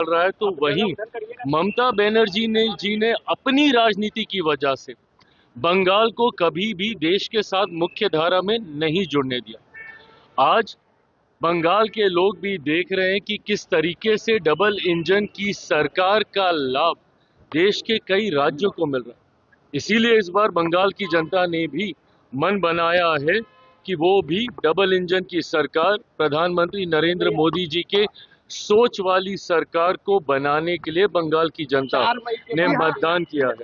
चल रहा है तो वहीं ममता बनर्जी ने अपनी राजनीति की वजह से बंगाल को कभी भी देश के साथ मुख्य धारा में नहीं जुड़ने दिया। आज बंगाल के लोग भी देख रहे हैं कि किस तरीके से डबल इंजन की सरकार का लाभ देश के कई राज्यों को मिल रहा है। इसीलिए इस बार बंगाल की जनता ने भी मन बनाया है कि वो भी डबल इंजन की सरकार, प्रधानमंत्री नरेंद्र मोदी जी के सोच वाली सरकार को बनाने के लिए बंगाल की जनता ने मतदान किया है।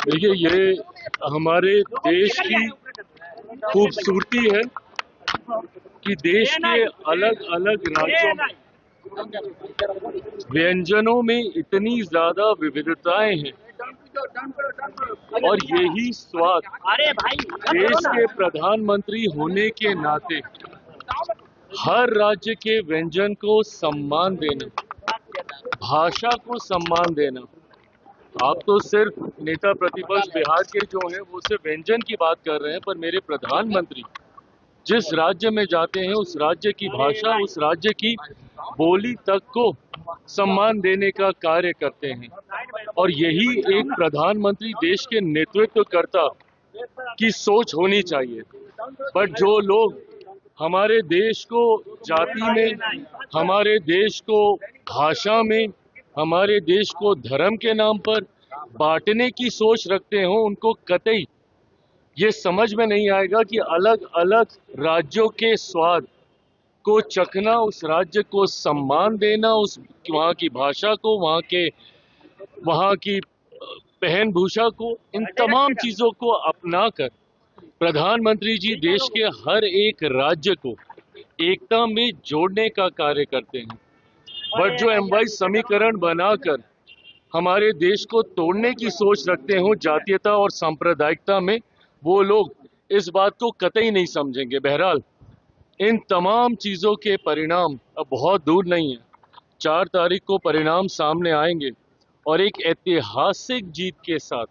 देखिए, ये हमारे देश की खूबसूरती है कि देश के अलग अलग राज्यों में व्यंजनों में इतनी ज्यादा विविधताएं हैं और यही स्वाद देश के प्रधानमंत्री होने के नाते हर राज्य के व्यंजन को सम्मान देना, भाषा को सम्मान देना। आप तो सिर्फ नेता प्रतिपक्ष बिहार के जो हैं वो सिर्फ व्यंजन की बात कर रहे हैं, पर मेरे प्रधानमंत्री जिस राज्य में जाते हैं उस राज्य की भाषा, उस राज्य की बोली तक को सम्मान देने का कार्य करते हैं। और यही एक प्रधानमंत्री देश के नेतृत्वकर्ता की सोच होनी चाहिए। बट जो लोग हमारे देश को जाति में, हमारे देश को भाषा में, हमारे देश को धर्म के नाम पर बांटने की सोच रखते हो, उनको कतई ये समझ में नहीं आएगा कि अलग अलग राज्यों के स्वाद को चखना, उस राज्य को सम्मान देना, उस वहाँ की भाषा को, वहाँ की पहन भूषा को, इन तमाम चीजों को अपनाकर प्रधानमंत्री जी देश के हर एक राज्य को एकता में जोड़ने का कार्य करते हैं। बट जो एमवाई समीकरण बनाकर हमारे देश को तोड़ने की सोच रखते हो जातीयता और सांप्रदायिकता में, वो लोग इस बात को कतई नहीं समझेंगे। बहरहाल इन तमाम चीजों के परिणाम अब बहुत दूर नहीं है। 4 तारीख को परिणाम सामने आएंगे और एक ऐतिहासिक जीत के साथ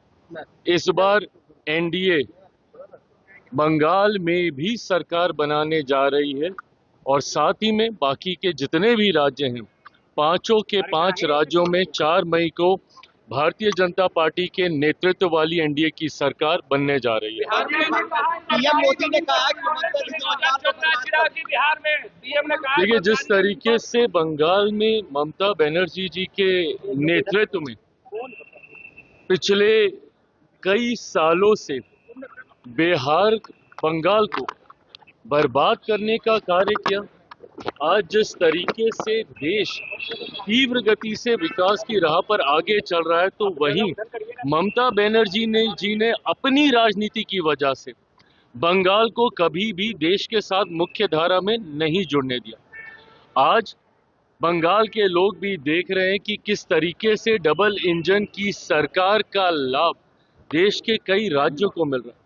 इस बार एनडीए बंगाल में भी सरकार बनाने जा रही है और साथ ही में बाकी के जितने भी राज्य हैं, 5 के 5 राज्यों में 4 मई को भारतीय जनता पार्टी के नेतृत्व वाली एनडीए की सरकार बनने जा रही है। पीएम मोदी ने कहा कि बिहार में देखिए, जिस तरीके से बंगाल में ममता बनर्जी जी के नेतृत्व में पिछले कई सालों से बिहार बंगाल को बर्बाद करने का कार्य किया, आज जिस तरीके से देश तीव्र गति से विकास की राह पर आगे चल रहा है तो वहीं ममता बनर्जी जी ने अपनी राजनीति की वजह से बंगाल को कभी भी देश के साथ मुख्य धारा में नहीं जुड़ने दिया। आज बंगाल के लोग भी देख रहे हैं कि किस तरीके से डबल इंजन की सरकार का लाभ देश के कई राज्यों को मिल रहा है।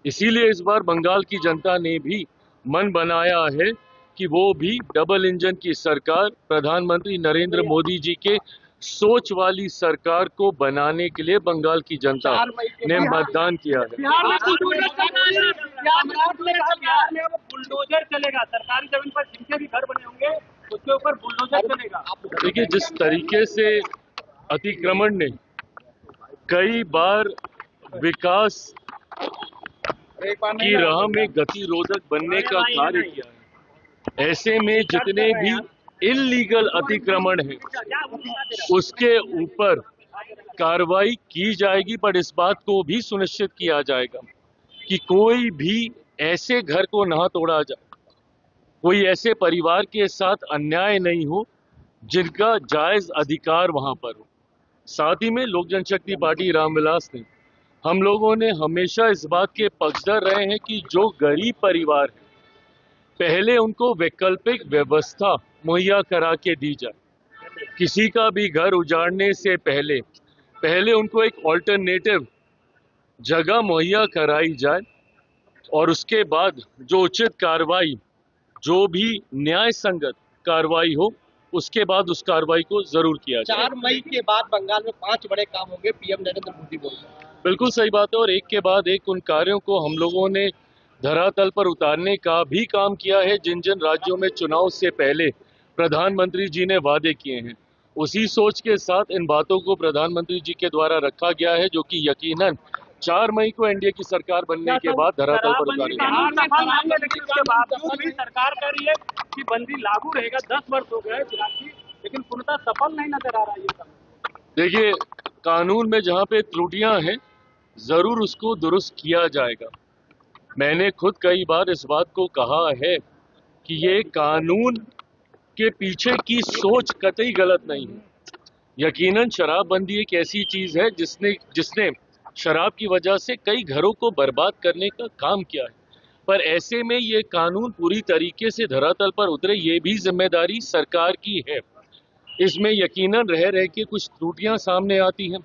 इसीलिए इस बार बंगाल की जनता ने भी मन बनाया है कि वो भी डबल इंजन की सरकार, प्रधानमंत्री नरेंद्र मोदी जी के सोच वाली सरकार को बनाने के लिए बंगाल की जनता ने मतदान किया है। बिहार में बुलडोजर चलेगा, सरकारी जमीन पर जिनके भी घर बने होंगे उसके ऊपर बुलडोजर चलेगा। देखिए, जिस तरीके से अतिक्रमण ने कई बार विकास की राह में गतिरोधक बनने का कार्य किया है, ऐसे में जितने भी इल्लीगल अतिक्रमण है उसके ऊपर कार्रवाई की जाएगी। पर इस बात को भी सुनिश्चित किया जाएगा कि कोई भी ऐसे घर को ना तोड़ा जाए, कोई ऐसे परिवार के साथ अन्याय नहीं हो जिनका जायज अधिकार वहां पर हो। साथ ही में लोक जनशक्ति पार्टी रामविलास ने, हम लोगों ने हमेशा इस बात के पक्षधर रहे हैं कि जो गरीब परिवार है पहले उनको वैकल्पिक व्यवस्था मुहैया करा के दी जाए। किसी का भी घर उजाड़ने से पहले उनको एक ऑल्टरनेटिव जगह मुहैया कराई जाए और उसके बाद जो उचित कार्रवाई, जो भी न्याय संगत कार्रवाई हो, उसके बाद उस कार्रवाई को जरूर किया जाए। 4 मई के बाद बंगाल में 5 बड़े काम होंगे, पीएम नरेंद्र मोदी बोल रहे हैं। बिल्कुल सही बात है और एक के बाद एक उन कार्यों को हम लोगों ने धरातल पर उतारने का भी काम किया है जिन जिन राज्यों में चुनाव से पहले प्रधानमंत्री जी ने वादे किए हैं। उसी सोच के साथ इन बातों को प्रधानमंत्री जी के द्वारा रखा गया है जो कि यकीनन 4 मई को एनडीए की सरकार बनने के बाद धरातल पर उतारी जाएगी। लेकिन उसके बावजूद भी सरकार कह रही है कि बंदी लागू रहेगा। 10 वर्ष हो गए फिलहाल की, लेकिन पूर्णतः सफल नहीं नजर आ रहा है ये काम। देखिए, कानून में जहां पे त्रुटियां हैं जरूर उसको दुरुस्त किया जाएगा। मैंने खुद कई बार इस बात को कहा है कि ये कानून के पीछे की सोच कतई गलत नहीं है। यकीनन शराबबंदी एक ऐसी चीज है जिसने शराब की वजह से कई घरों को बर्बाद करने का काम किया है, पर ऐसे में ये कानून पूरी तरीके से धरातल पर उतरे ये भी जिम्मेदारी सरकार की है। इसमें यकीनन रह रह के कुछ त्रुटियां सामने आती हैं।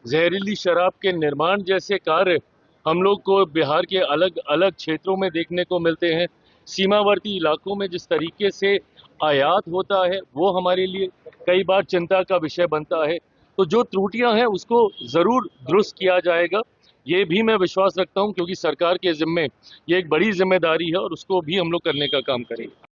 जहरीली शराब के निर्माण जैसे कार्य हम लोग को बिहार के अलग अलग क्षेत्रों में देखने को मिलते हैं। सीमावर्ती इलाकों में जिस तरीके से आयात होता है वो हमारे लिए कई बार चिंता का विषय बनता है। तो जो त्रुटियां हैं उसको जरूर दुरुस्त किया जाएगा, ये भी मैं विश्वास रखता हूं, क्योंकि सरकार के जिम्मे ये एक बड़ी जिम्मेदारी है और उसको भी हम लोग करने का काम करेंगे।